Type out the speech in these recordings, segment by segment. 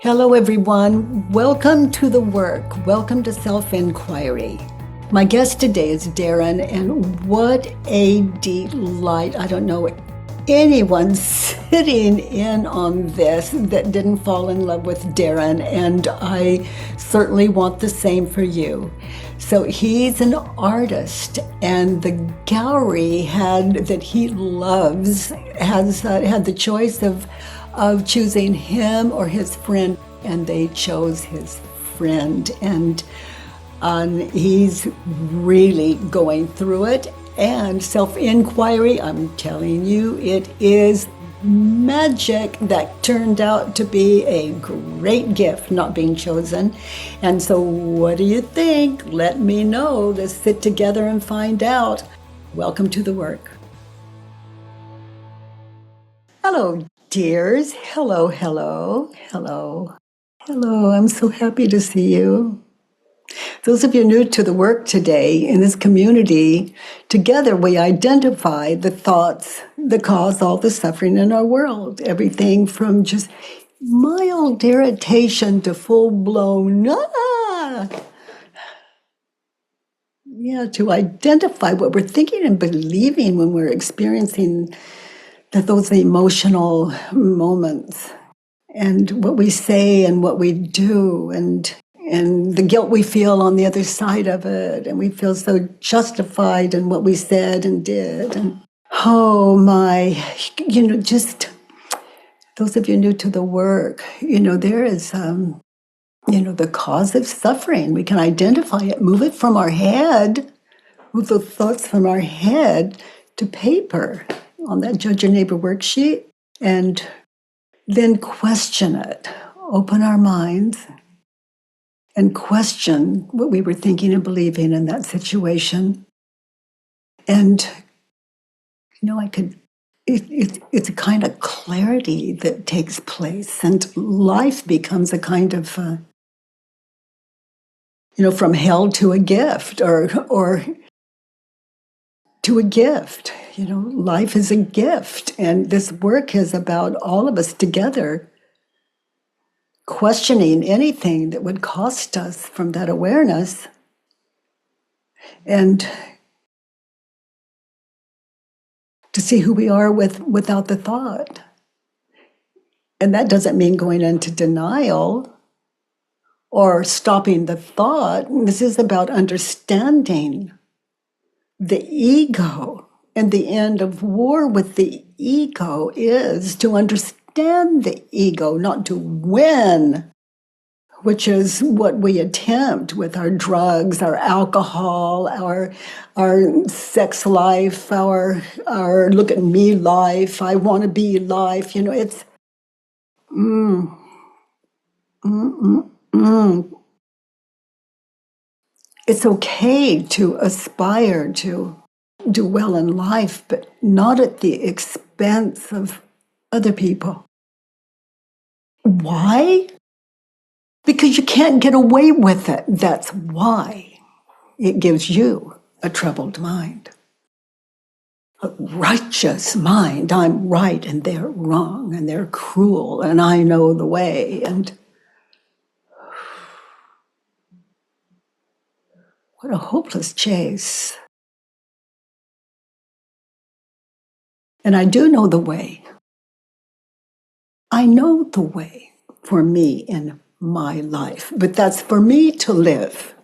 Hello, everyone. Welcome to the work. Welcome to Self-Inquiry. My guest today is Darren, and what a delight. I don't know anyone sitting in on this that didn't fall in love with Darren, and I certainly want the same for you. So he's an artist, and the gallery that he loves has had the choice of choosing him or his friend, and they chose his friend, and he's really going through it. And Self-Inquiry, I'm telling you, it is magic. That turned out to be a great gift, not being chosen. And so what do you think? Let me know. Let's sit together and find out. Welcome to the work. Hello, dears. Hello, hello, hello, hello. I'm so happy to see you. Those of you new to the work today, in this community, together we identify the thoughts that cause all the suffering in our world. Everything from just mild irritation to full-blown, to identify what we're thinking and believing when we're experiencing those emotional moments, and what we say and what we do, and the guilt we feel on the other side of it, and we feel so justified in what we said and did. And oh my, just those of you new to the work, there is, the cause of suffering. We can identify it, move it from our head, move the thoughts from our head to paper on that Judge Your Neighbor worksheet, and then question it. Open our minds and question what we were thinking and believing in that situation. And, it's a kind of clarity that takes place, and life becomes a kind of, from hell to a gift, or to a gift. Life is a gift, and this work is about all of us together questioning anything that would cost us from that awareness, and to see who we are without the thought. And that doesn't mean going into denial or stopping the thought. This is about understanding the ego. And the end of war with the ego is to understand the ego, not to win, which is what we attempt with our drugs, our alcohol, our sex life, our look at me life, I want to be life. It's it's okay to aspire to do well in life, but not at the expense of other people. Why? Because you can't get away with it. That's why it gives you a troubled mind. A righteous mind. I'm right and they're wrong and they're cruel and I know the way. And what a hopeless chase. And I do know the way. I know the way for me in my life, but that's for me to live.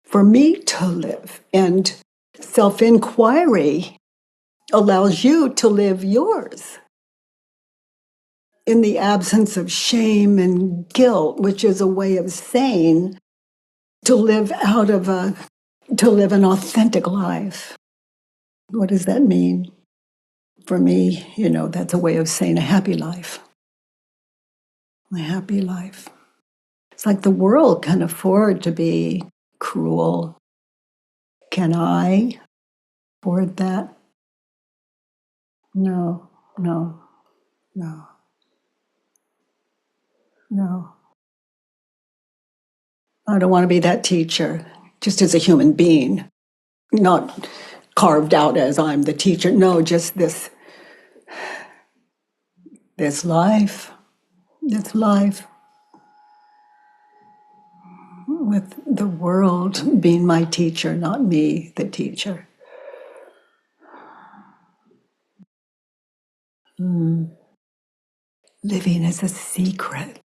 For me to live. And self-inquiry allows you to live yours in the absence of shame and guilt, which is a way of saying to live an authentic life. What does that mean? For me, that's a way of saying a happy life. A happy life. It's like the world can afford to be cruel. Can I afford that? No. I don't want to be that teacher, just as a human being, not carved out as I'm the teacher. No, just this life. It's life, with the world being my teacher, not me, the teacher. Living is a secret.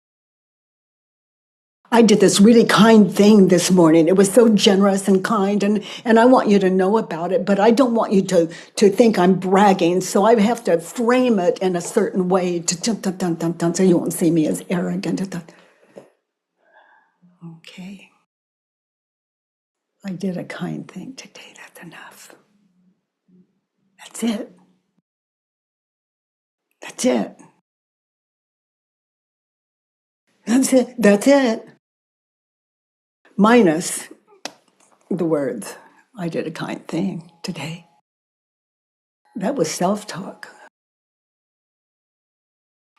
I did this really kind thing this morning. It was so generous and kind, and I want you to know about it, but I don't want you to think I'm bragging, so I have to frame it in a certain way so you won't see me as arrogant. Okay. I did a kind thing today. That's enough. That's it. That's it. That's it. That's it. Minus the words, I did a kind thing today. That was self-talk.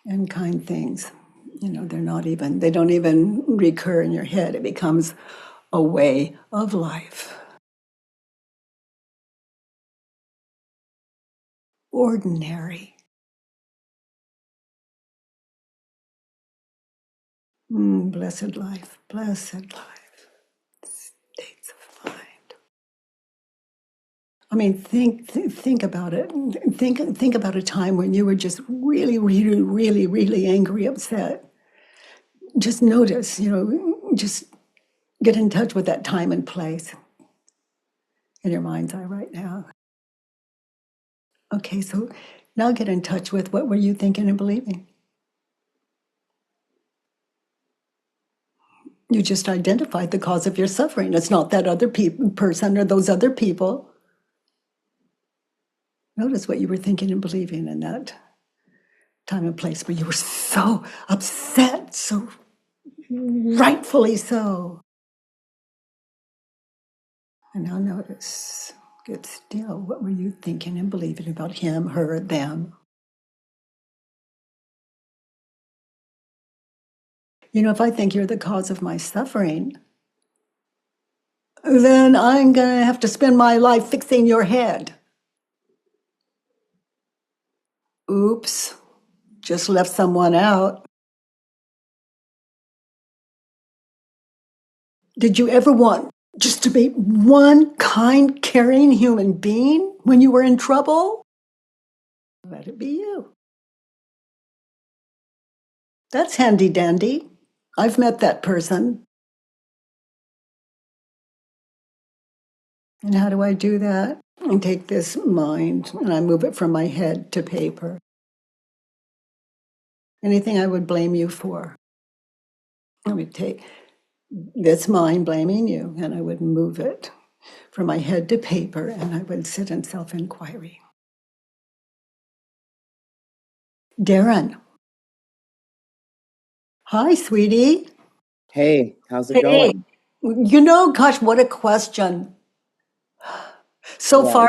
And kind things, they don't even recur in your head. It becomes a way of life. Ordinary. Blessed life, blessed life. States of mind. I mean, think about it. Think about a time when you were just really, really, really, really angry, upset. Just notice, just get in touch with that time and place in your mind's eye right now. Okay, so now get in touch with what were you thinking and believing? You just identified the cause of your suffering. It's not that other person or those other people. Notice what you were thinking and believing in that time and place where you were so upset, so rightfully so. And now notice, get still. What were you thinking and believing about him, her, them? If I think you're the cause of my suffering, then I'm going to have to spend my life fixing your head. Oops, just left someone out. Did you ever want just to be one kind, caring human being when you were in trouble? Let it be you. That's handy dandy. I've met that person. And how do I do that? I take this mind and I move it from my head to paper. Anything I would blame you for, I would take this mind blaming you and I would move it from my head to paper and I would sit in self-inquiry. Darren. Hi, sweetie. Hey, how's it Hey. going? Gosh, what a question. So Yeah,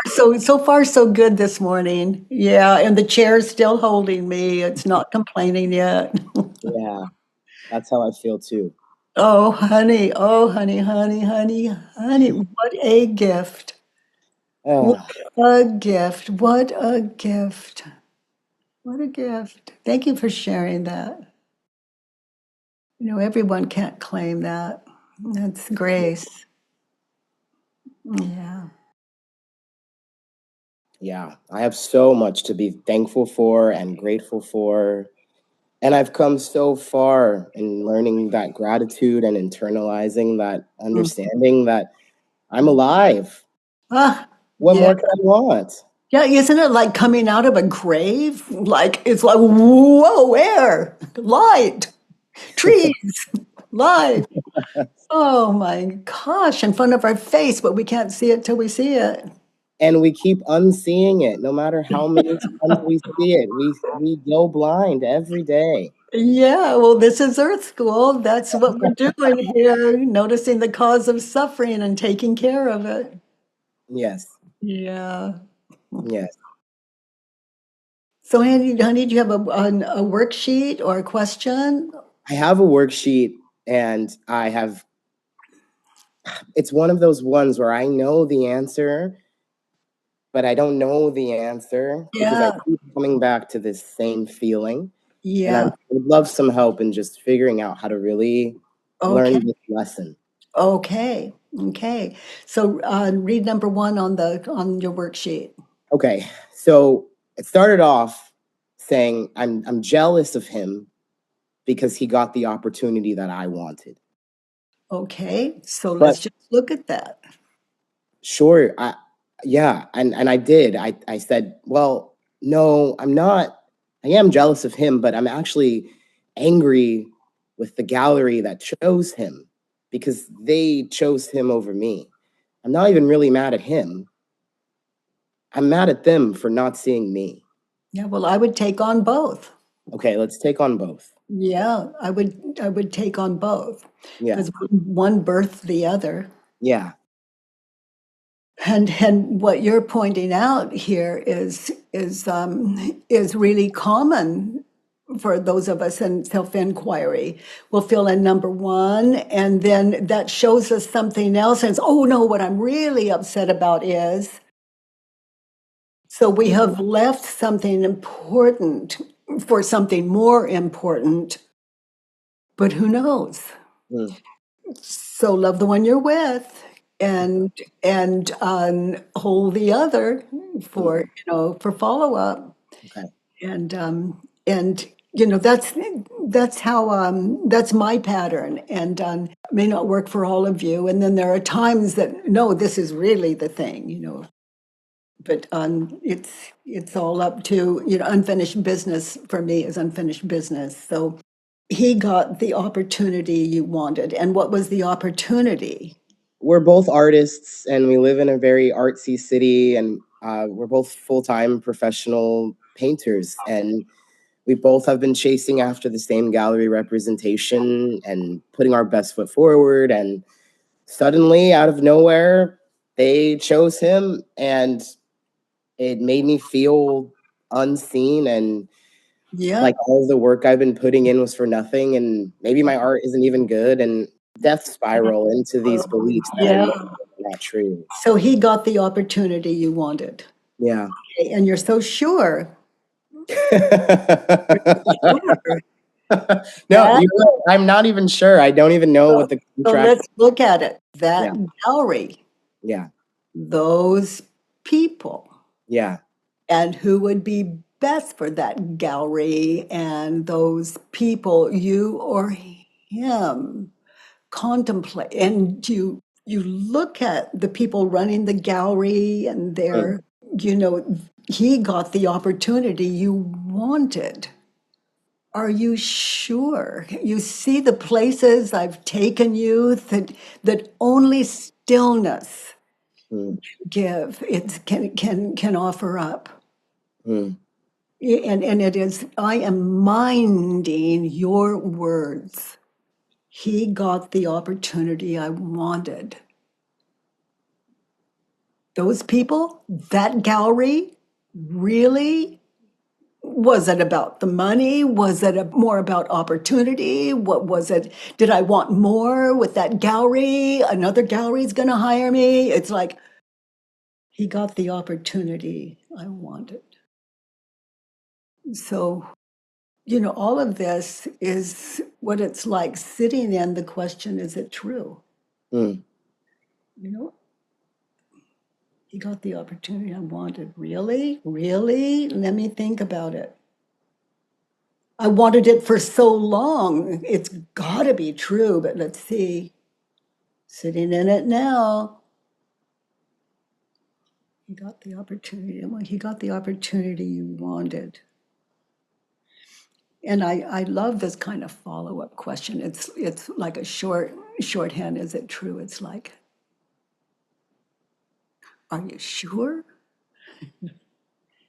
far, so good this morning. Yeah, and the chair's still holding me. It's not complaining yet. yeah, that's how I feel too. Oh, honey. Oh, honey, honey, honey, honey. What a gift. What Uh, a gift. What a gift. What a gift. Thank you for sharing that. Everyone can't claim that. That's grace. Yeah. yeah, I have so much to be thankful for and grateful for. And I've come so far in learning that gratitude and internalizing that Mm. understanding that I'm alive. Ah, What yeah. more could I want? Yeah, isn't it like coming out of a grave? Like, it's like, whoa, air, light, trees, life. Oh my gosh, in front of our face, but we can't see it till we see it. And we keep unseeing it. No matter how many times we see it, we go blind every day. Yeah, well, this is Earth School. That's what we're doing here, noticing the cause of suffering and taking care of it. Yes, Yeah. yes. So, honey, do you have a worksheet or a question? I have a worksheet and it's one of those ones where I know the answer, but I don't know the answer because I Yeah. keep coming back to this same feeling. And I Yeah. would love some help in just figuring out how to really Okay. learn this lesson. Okay. Okay. So read number one on the on your worksheet. Okay, so it started off saying I'm jealous of him because he got the opportunity that I wanted. Okay. So But let's just look at that. sure, yeah, and I did. I said, well, no, I'm not. I am jealous of him, but I'm actually angry with the gallery that chose him because they chose him over me. I'm not even really mad at him. I'm mad at them for not seeing me. Yeah, well, I would take on both. Okay, let's take on both. Yeah, I would take on both Yeah, because one birthed the other. yeah. And what you're pointing out here is really common for those of us in self-inquiry. We'll fill in number one, and then that shows us something else. And it's, oh no, what I'm really upset about is. So we have left something important for something more important, but who knows? Mm, So love the one you're with, and hold the other mm, for for follow up, okay. and that's how that's my pattern, and may not work for all of you. And then there are times that no, this is really the thing, but it's all up to unfinished business for me is unfinished business. So he got the opportunity you wanted, and what was the opportunity? We're both artists and we live in a very artsy city, and we're both full-time professional painters, and we both have been chasing after the same gallery representation and putting our best foot forward, and suddenly out of nowhere they chose him, and it made me feel unseen and Yeah. like all the work I've been putting in was for nothing, and maybe my art isn't even good, and death spiral into these beliefs that I Yeah. know are not true. So he got the opportunity you wanted. Yeah. Okay, and you're so sure. Sure. No, That, you're right. I'm not even sure. I don't even know so, what the so contract. let's look at it. Yeah, That gallery, yeah, those people, yeah. and who would be best for that gallery and those people, you or him, contemplate. And you look at the people running the gallery and Mm, they're, you know, he got the opportunity you wanted. Are you sure? You see the places I've taken you that only stillness mm, give it can offer up. mm. And it is, I am minding your words. He got the opportunity I wanted. Those people, that gallery, really? Was it about the money? Was it more about opportunity? What was it? Did I want more with that gallery? Another gallery's going to hire me. It's like he got the opportunity I wanted. So, all of this is what it's like sitting in the question, is it true? Mm. You know, he got the opportunity I wanted. Really? Really? Let me think about it. I wanted it for so long. It's got to be true, but let's see. Sitting in it now, he got the opportunity. Well, he got the opportunity you wanted. And I love this kind of follow-up question. It's like a shorthand. Is it true? It's like, are you sure?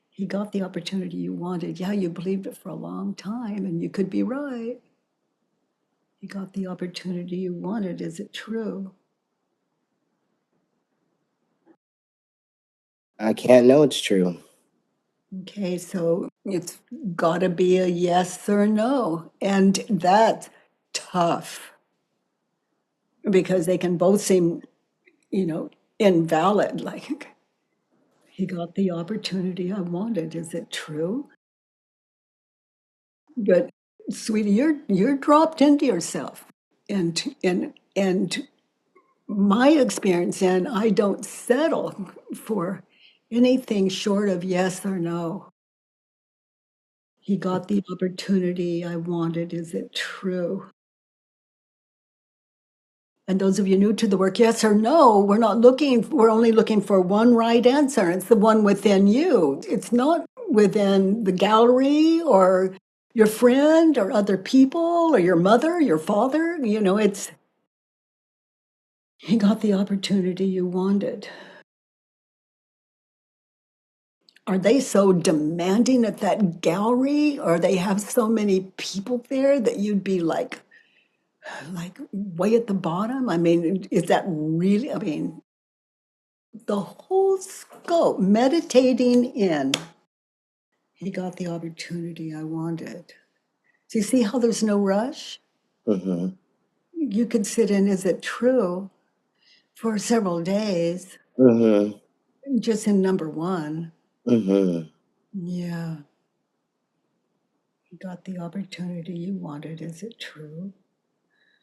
He got the opportunity you wanted. Yeah, you believed it for a long time, and you could be right. He got the opportunity you wanted. Is it true? I can't know it's true. Okay, so it's got to be a yes or no. And that's tough because they can both seem, you know, invalid. Like, he got the opportunity I wanted. Is it true? But sweetie, you're dropped into yourself. And my experience, and I don't settle for anything short of yes or no. He got the opportunity I wanted. Is it true? And those of you new to the work, yes or no, we're only looking for one right answer. It's the one within you. It's not within the gallery or your friend or other people or your mother, your father. It's he got the opportunity you wanted. Are they so demanding at that gallery, or they have so many people there that you'd be like way at the bottom? I mean, is that really, I mean, the whole scope, meditating in, he got the opportunity I wanted. Do you see how there's no rush? Mm-hmm. You could sit in, is it true, for several days, Mm-hmm. just in number one. Mm-hmm. Yeah, you got the opportunity you wanted. Is it true?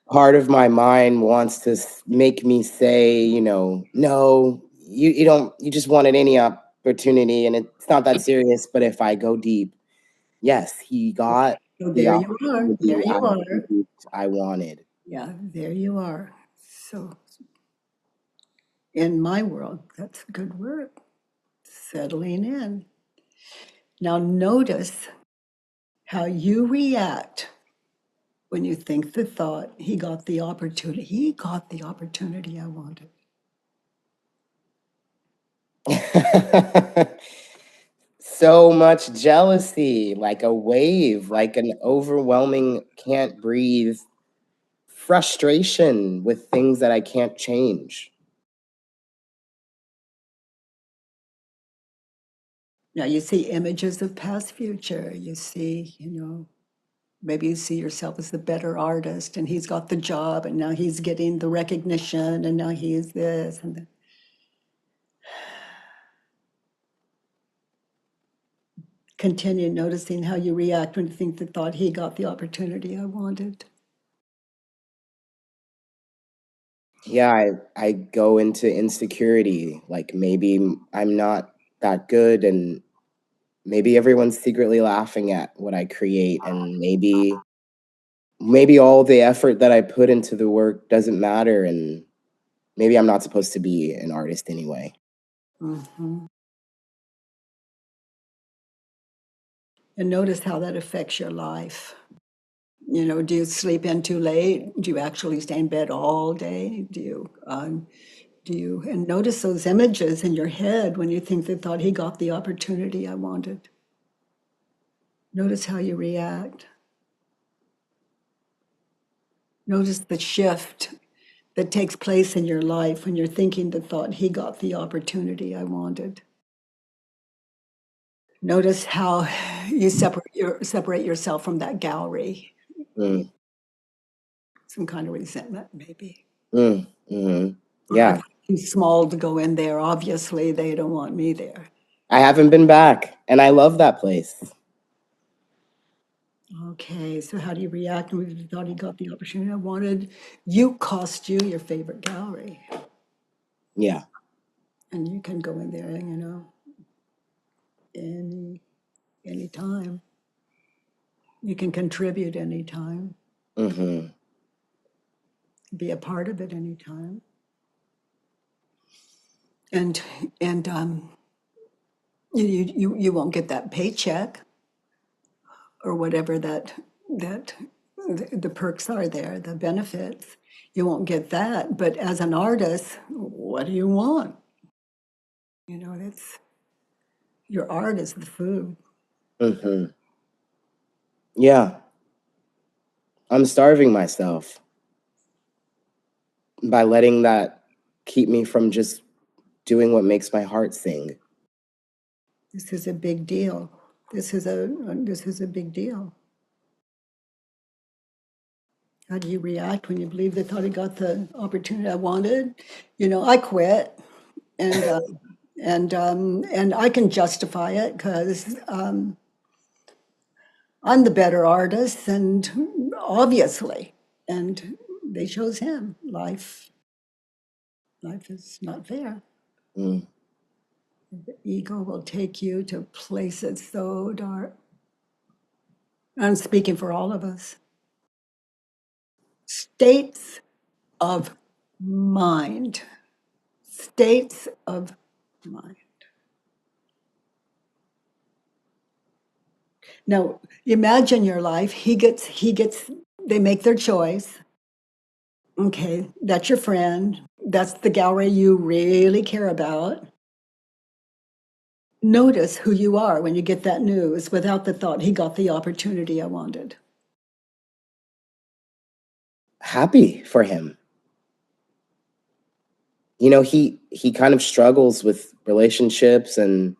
Part of my mind wants to make me say, no, you just wanted any opportunity and it's not that serious. But if I go deep, yes, he got So the there you are. opportunity There you are. I wanted. Yeah, there you are. So in my world, that's good work. Settling in. Now notice how you react when you think the thought, he got the opportunity. He got the opportunity I wanted. So much jealousy, like a wave, like an overwhelming, can't breathe frustration with things that I can't change. Now you see images of past future. You see, maybe you see yourself as the better artist and he's got the job and now he's getting the recognition and now he's this and that. Continue noticing how you react when you think the thought he got the opportunity I wanted. Yeah, I go into insecurity, like maybe I'm not that good and maybe everyone's secretly laughing at what I create and maybe all the effort that I put into the work doesn't matter and maybe I'm not supposed to be an artist anyway. Mhm. And notice how that affects your life. Do you sleep in too late? Do you actually stay in bed all day? And notice those images in your head when you think the thought he got the opportunity I wanted. Notice how you react. Notice the shift that takes place in your life when you're thinking the thought he got the opportunity I wanted. Notice how you separate yourself from that gallery. Mm, Some kind of resentment, maybe. mhm. Or I Yeah, feel too small to go in there. Obviously, they don't want me there. I haven't been back and I love that place. Okay, so how do you react when you thought he got the opportunity I wanted? You cost you your favorite gallery, Yeah. and you can go in there, any anytime. You can contribute anytime, Mhm. be a part of it anytime, and and you won't get that paycheck or whatever that the perks are there, the benefits. You won't get that, but as an artist, what do you want? That's your art is the food. Mhm. Yeah, I'm starving myself by letting that keep me from just doing what makes my heart sing. This is a big deal. This is a big deal. How do you react when you believe they thought I got the opportunity I wanted? I quit, and and I can justify it because I'm the better artist, and obviously, and they chose him. Life is not fair. Mm. The ego will take you to places so dark. I'm speaking for all of us. States of mind. States of mind. Now, imagine your life. They make their choice. Okay, that's your friend. That's the gallery you really care about. Notice who you are when you get that news without the thought, he got the opportunity I wanted. Happy for him. You know, he kind of struggles with relationships, and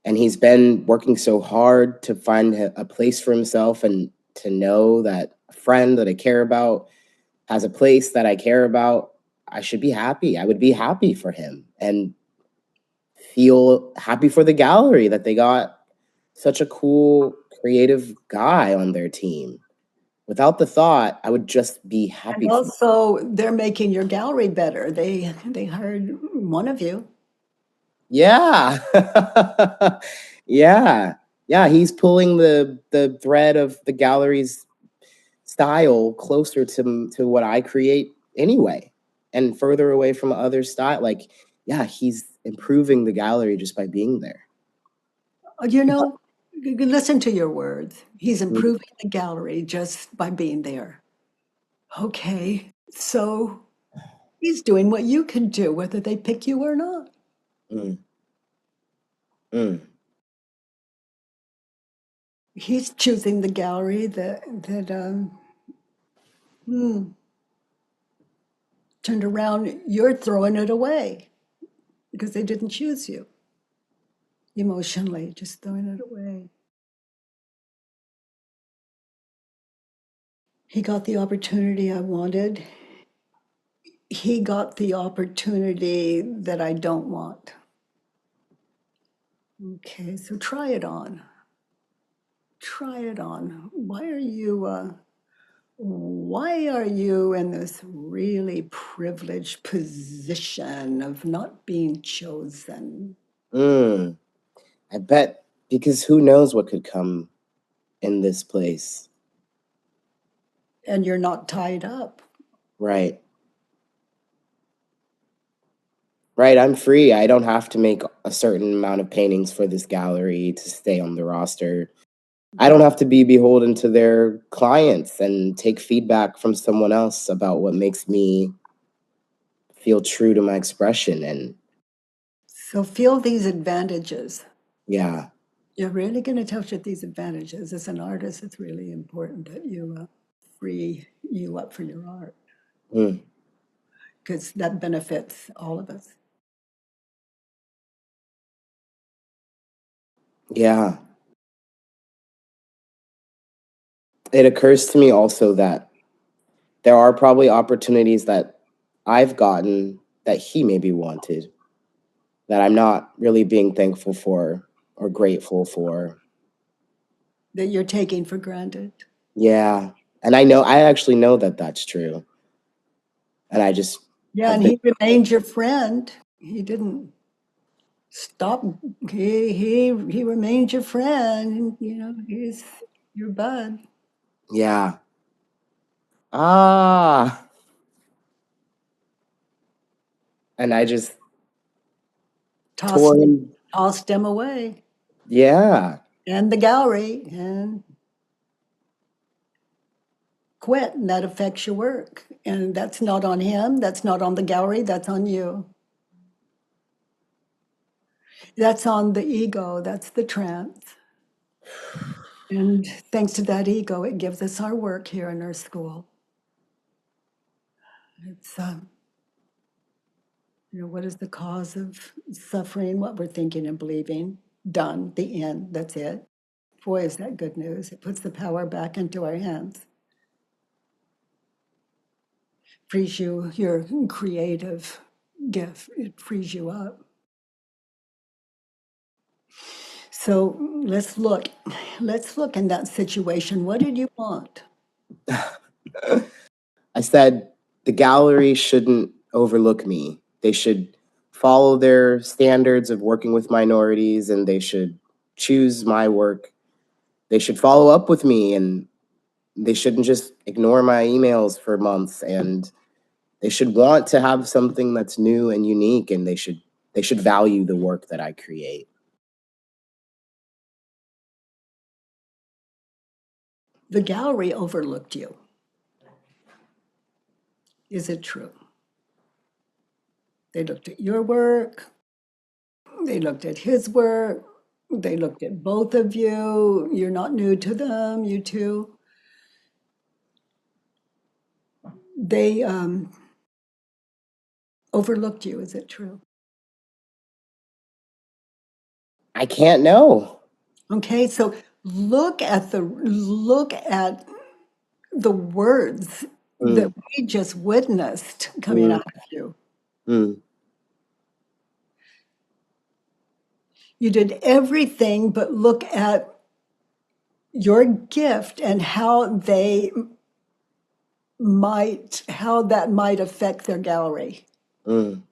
he's been working so hard to find a place for himself, and to know that a friend that I care about has a place that I care about. I should be happy. I would be happy for him, and feel happy for the gallery that they got such a cool creative guy on their team. Without the thought, I would just be And happy for them. also, they're making your gallery better. They hired one of you. Yeah. Yeah. Yeah, he's pulling the thread of the gallery's style closer to what I create anyway, and further away from other style. Like, yeah, he's improving the gallery just by being there. You know, listen to your words. He's improving the gallery just by being there. Okay, so he's doing what you can do, whether they pick you or not. Mm, mm, He's choosing the gallery turned around. You're throwing it away because they didn't choose you emotionally, just throwing it away. He got the opportunity I wanted. He got the opportunity that I don't want. Okay, so try it on. Try it on. Why are you in this really privileged position of not being chosen? mm. I bet, because who knows what could come in this place. And you're not tied up. Right. Right. I'm free. I don't have to make a certain amount of paintings for this gallery to stay on the roster. I don't have to be beholden to their clients and take feedback from someone else about what makes me feel true to my expression. And So feel these advantages. yeah. You're really going to touch at these advantages. As an artist, it's really important that you free you up for your art Mm, because that benefits all of us. yeah. It occurs to me also that there are probably opportunities that I've gotten that he maybe wanted, that I'm not really being thankful for or grateful for. That you're taking for granted. Yeah. And I actually know that that's true. And I just Yeah, have and been, he remained your friend. He didn't stop. He remained your friend. You know, he's your bud. yeah. Ah. And I just tore Tossed him. tossed him away, Yeah. and the gallery, and quit. And that affects your work. And that's not on him. That's not on the gallery. That's on you. That's on the ego. That's the trance. And thanks to that ego, it gives us our work here in our school. It's what is the cause of suffering? What we're thinking and believing. Done. The end. That's it. Boy, is that good news. It puts the power back into our hands. Frees you, your creative gift. It frees you up. So let's look. Let's look in that situation. What did you want? I said the gallery shouldn't overlook me. They should follow their standards of working with minorities and they should choose my work. They should follow up with me and they shouldn't just ignore my emails for months, and they should want to have something that's new and unique, and they should value the work that I create. The gallery overlooked you. Is it true? They looked at your work, they looked at his work, they looked at both of you. You're not new to them, you two. They overlooked you. Is it true? I can't know. Okay, so look at the words that Mm, we just witnessed coming mm, out of you. mm, You did everything but look at your gift and how that might affect their gallery, mm,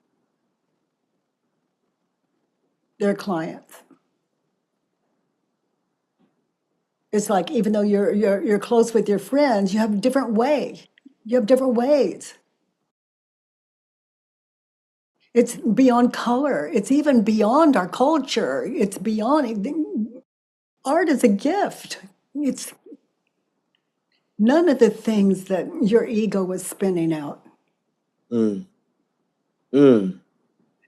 their clients. It's like even though you're close with your friends, you have a different way. You have different ways. It's beyond color. It's even beyond our culture. It's beyond art is a gift. It's none of the things that your ego was spinning out mm, mm,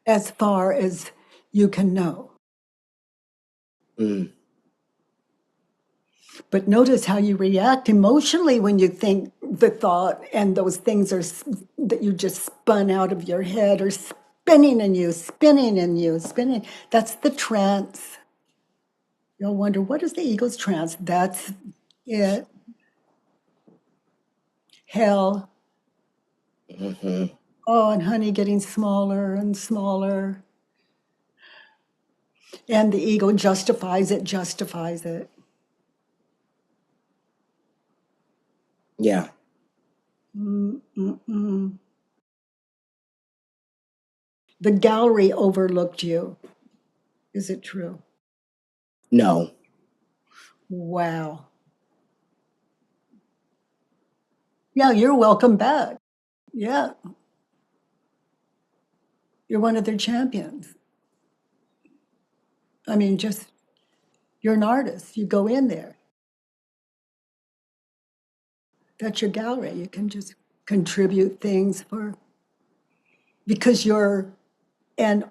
as far as you can know. mm. But notice how you react emotionally when you think the thought and those things that you just spun out of your head are spinning in you, spinning in you, spinning. That's the trance. You'll wonder, what is the ego's trance? That's it. Hell. Mhm. Oh, and honey getting smaller and smaller. And the ego justifies it, justifies it. Yeah. Mm-mm-mm. The gallery overlooked you. Is it true? No. Wow. Yeah, you're welcome back. Yeah, you're one of their champions. I mean, just you're an artist. You go in there. That's your gallery. You can just contribute things because you're an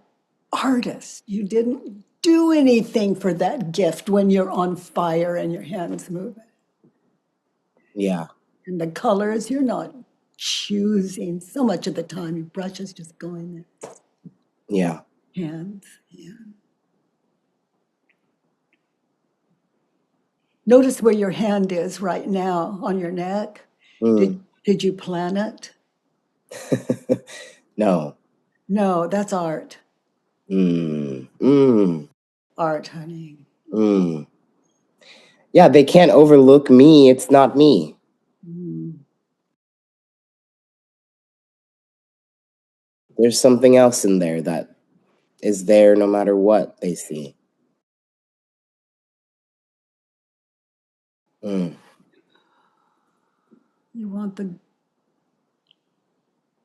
artist. You didn't do anything for that gift when you're on fire and your hands moving. Yeah. And the colors, you're not choosing. So much of the time, your brush is just going there. Yeah. Hands. Yeah. Notice where your hand is right now on your neck. Did, Mm. did you plan it? No. No, that's art. Mm. Mm. Art, honey. Mm. Yeah, they can't overlook me. It's not me. Mm. There's something else in there that is there no matter what they see. Mm. You want the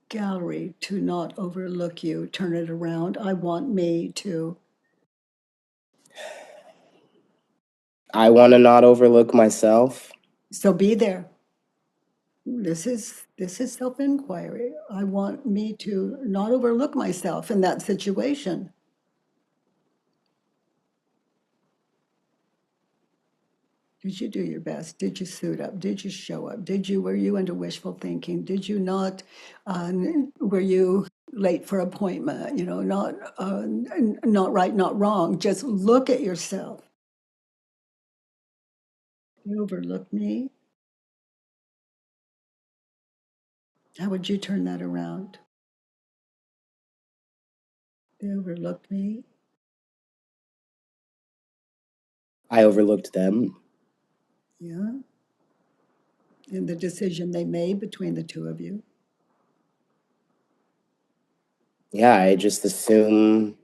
gallery to not overlook you, turn it around. I want me to. I want to not overlook myself. So be there. This is self-inquiry. I want me to not overlook myself in that situation. Did you do your best? Did you suit up? Did you show up? Were you into wishful thinking? Did you not, uh, were you late for appointment? Not right, not wrong. Just look at yourself. You overlook me. How would you turn that around? They overlooked me. I overlooked them. Yeah. And the decision they made between the two of you. Yeah, I just assume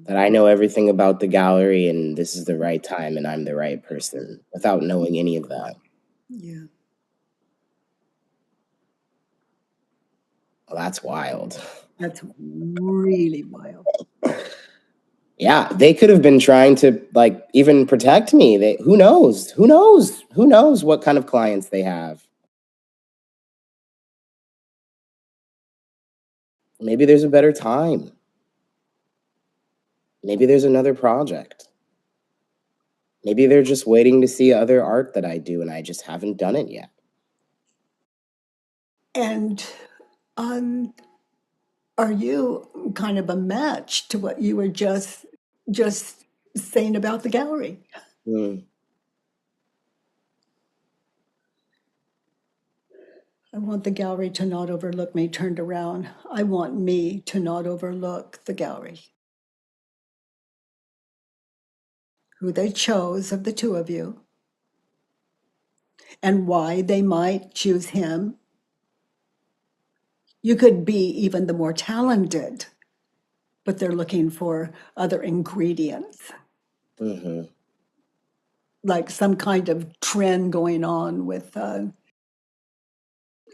that I know everything about the gallery and this is the right time and I'm the right person without knowing any of that. Yeah. Well, that's wild. That's really wild. Yeah, they could have been trying to like even protect me. They who knows? Who knows? Who knows what kind of clients they have? Maybe there's a better time. Maybe there's another project. Maybe they're just waiting to see other art that I do and I just haven't done it yet. And um, are you kind of a match to what you were just saying about the gallery? Hmm. I want the gallery to not overlook me turned around. I want me to not overlook the gallery. Who they chose of the two of you and why they might choose him. You could be even the more talented, but they're looking for other ingredients, Hmm. like some kind of trend going on with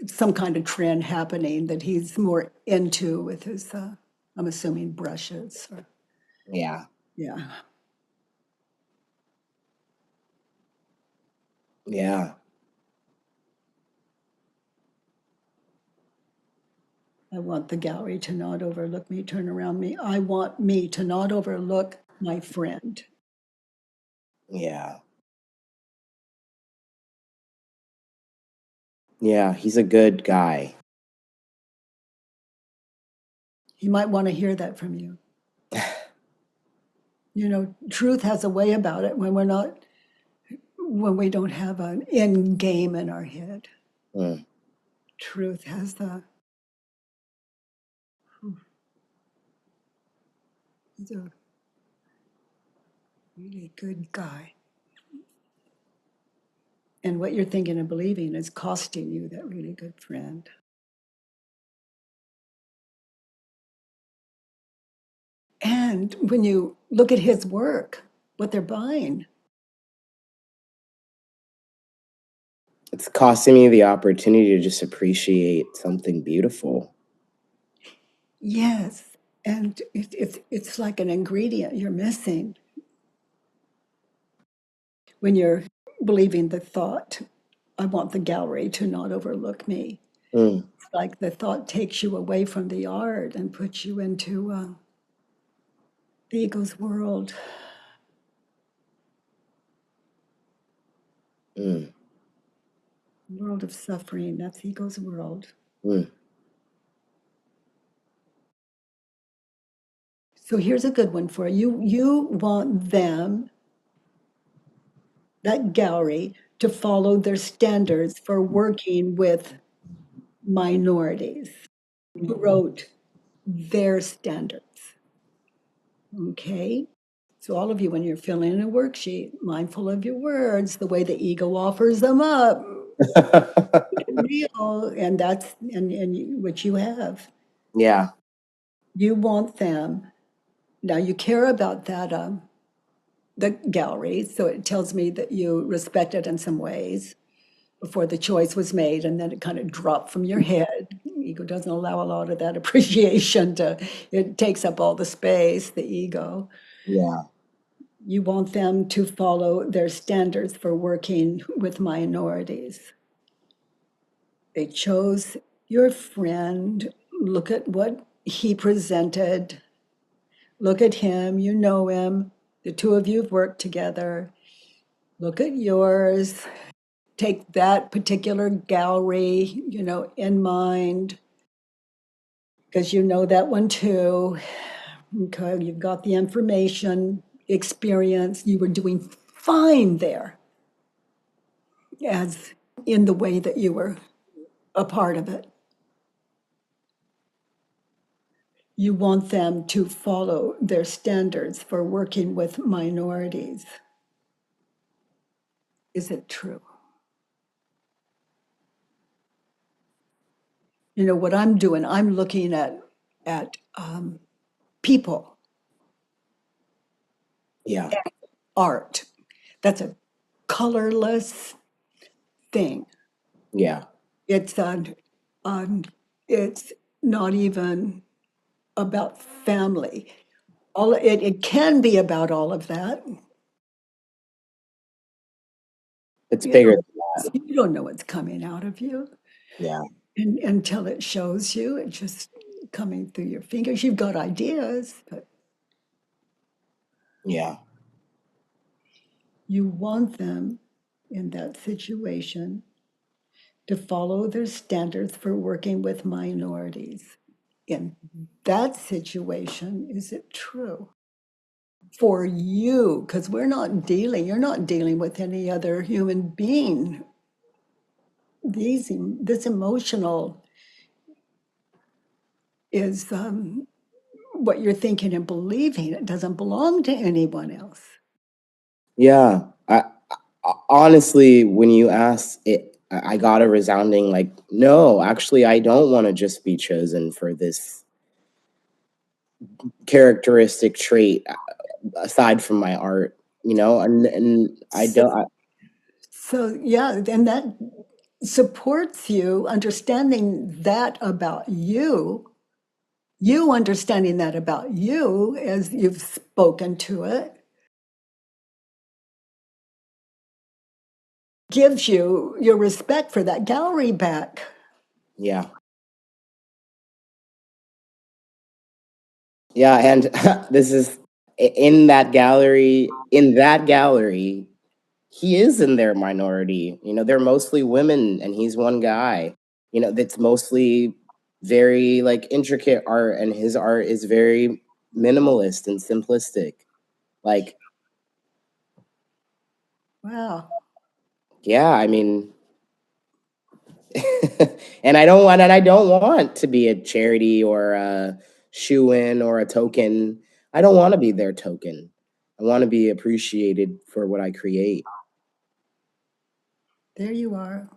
some kind of trend happening that he's more into with his, I'm assuming, brushes. Or, Yeah. yeah. Yeah. I want the gallery to not overlook me, turn around me. I want me to not overlook my friend. Yeah. Yeah, he's a good guy. He might want to hear that from you. You know, truth has a way about it when we're not, when we don't have an end game in our head. Hmm. Truth has the, he's a really good guy. And what you're thinking and believing is costing you that really good friend. And when you look at his work, what they're buying, It's costing me the opportunity to just appreciate something beautiful. yes. And it's like an ingredient you're missing when you're believing the thought, I want the gallery to not overlook me. Hmm. It's like the thought takes you away from the art and puts you into the ego's world. Hmm. World of suffering. That's ego's world. Hmm. So here's a good one for you. You want them, that gallery, to follow their standards for working with minorities. Who wrote their standards? Okay. So all of you, when you're filling in a worksheet, mindful of your words, the way the ego offers them up, real, and that's what you have. Yeah. You want them. Now you care about that the gallery, so it tells me that you respect it in some ways before the choice was made, and then it kind of dropped from your head. Ego doesn't allow a lot of that appreciation to, it takes up all the space, the ego. Yeah. You want them to follow their standards for working with minorities. They chose your friend. Look at what he presented. Look at him. You know him. The two of you have worked together. Look at yours. Take that particular gallery, in mind, because you know that one too. Okay, you've got the information, experience. You were doing fine there as in the way that you were a part of it. You want them to follow their standards for working with minorities. Is it true? You know what I'm doing? I'm looking at people, Yeah. art. That's a colorless thing. Yeah. It's um, it's not even about family. It can be about all of that. It's You bigger know, than that. you don't know what's coming out of you Yeah. until it shows you. It's just coming through your fingers. You've got ideas, but Yeah. you want them in that situation to follow their standards for working with minorities. In that situation, is it true? For you, because you're not dealing with any other human being. This emotional is what you're thinking and believing. It doesn't belong to anyone else. Yeah. Honestly, when you ask it, I got a resounding like, no, actually, I don't want to just be chosen for this characteristic trait aside from my art, and I So, don't. so yeah, and that supports you understanding that about you. You understanding that about you as you've spoken to it gives you your respect for that gallery back. Yeah. Yeah, and this is in that gallery. In that gallery, he is in their minority. They're mostly women, and he's one guy. That's mostly very like intricate art, and his art is very minimalist and simplistic. Like, Wow. yeah, I mean, and I don't want to be a charity or a shoe in or a token. I don't want to be their token. I want to be appreciated for what I create. There you are.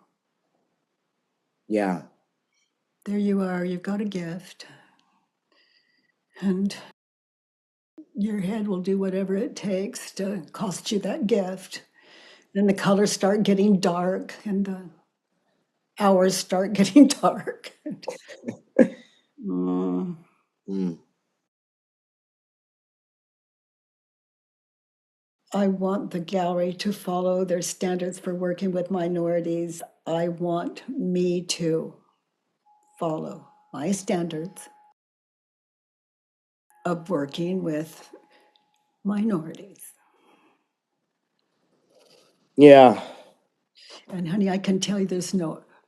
Yeah. There you are. You've got a gift. And your head will do whatever it takes to cost you that gift. Then the colors start getting dark and the hours start getting dark. Mm. Mm. I want the gallery to follow their standards for working with minorities. I want me to follow my standards of working with minorities. Yeah. And honey, I can tell you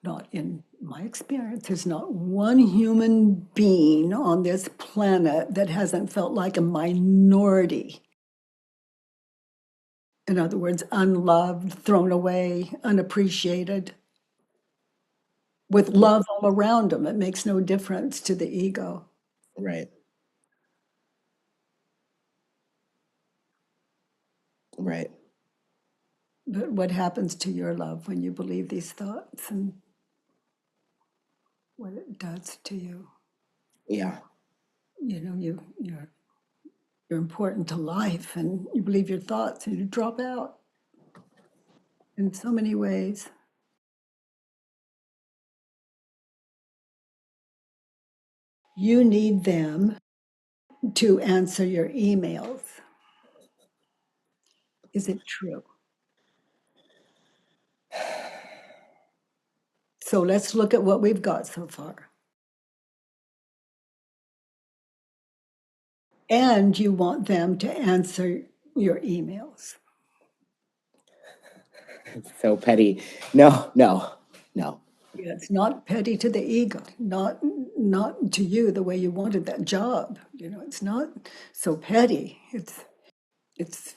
not in my experience, there's not one human being on this planet that hasn't felt like a minority. In other words, unloved, thrown away, unappreciated, with love all around them. It makes no difference to the ego. Right. Right. But what happens to your love when you believe these thoughts and what it does to you? Yeah. You're important to life and you believe your thoughts and you drop out in so many ways. You need them to answer your emails. Is it true? So let's look at what we've got so far. And you want them to answer your emails. So petty. No, no, no. Yeah, it's not petty to the ego, not to you the way you wanted that job. It's not so petty. It's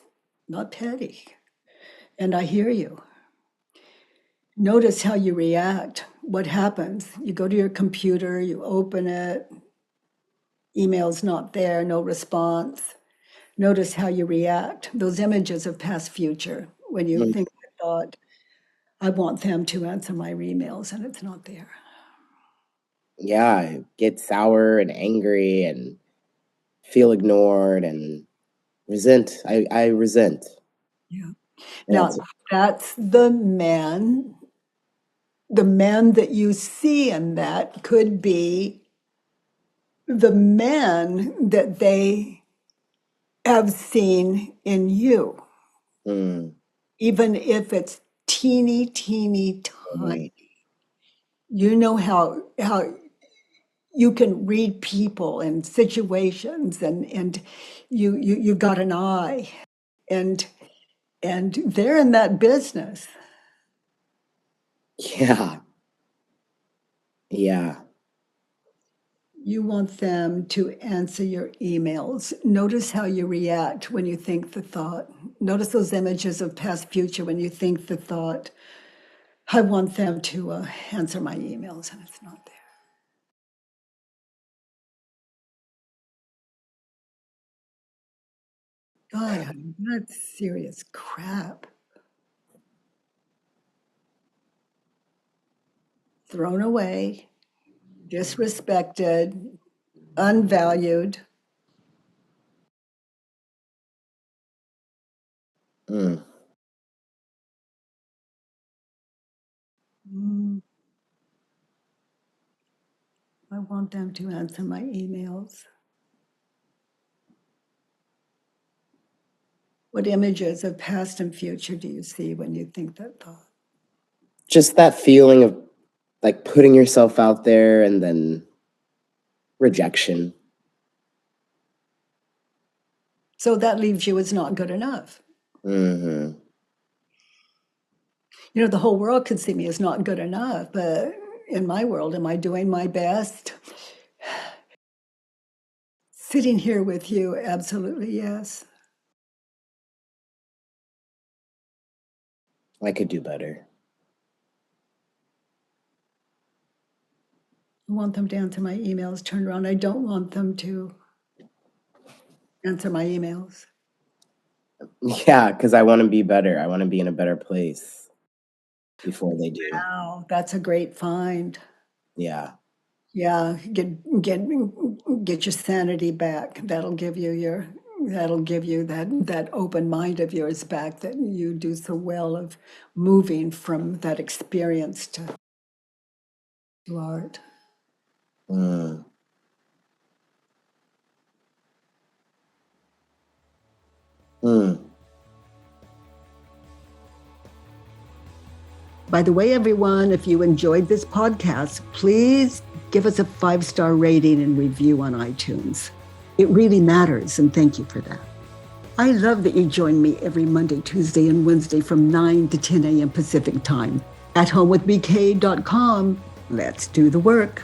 not petty. And I hear you. Notice how you react. What happens? You go to your computer, you open it, email's not there, no response. Notice how you react. Those images of past future when you Mm. think a thought. I want them to answer my emails and it's not there. Yeah, I get sour and angry and feel ignored and resent. I resent. Yeah. And Now, that's the man that you see in that could be the man that they have seen in you, mm, even if it's teeny, teeny, mhm. tiny. You know how you can read people and situations, and you've got an eye, and they're in that business. Yeah. Yeah. You want them to answer your emails. Notice how you react when you think the thought. Notice those images of past, future when you think the thought. I want them to answer my emails, and it's not there. God, honey, that's serious crap. Thrown away, disrespected, unvalued. Mm, Mm, I want them to answer my emails. What images of past and future do you see when you think that thought? just that feeling of like putting yourself out there and then rejection. So that leaves you as not good enough. Hmm. You know, the whole world could see me as not good enough, but in my world, am I doing my best? Sitting here with you, absolutely yes. I could do better. I want them to answer my emails turned around. I don't want them to answer my emails. Yeah, because I want to be better. I want to be in a better place before they do. Wow, that's a great find. Yeah. Yeah, get your sanity back. That'll give you that open mind of yours back that you do so well of moving from that experience to art. Mm, mm. By the way, everyone, if you enjoyed this podcast, please give us a 5-star rating and review on iTunes. It really matters, and thank you for that. I love that you join me every Monday, Tuesday, and Wednesday from 9 to 10 a.m. Pacific time. At homewithbk.com, let's do the work.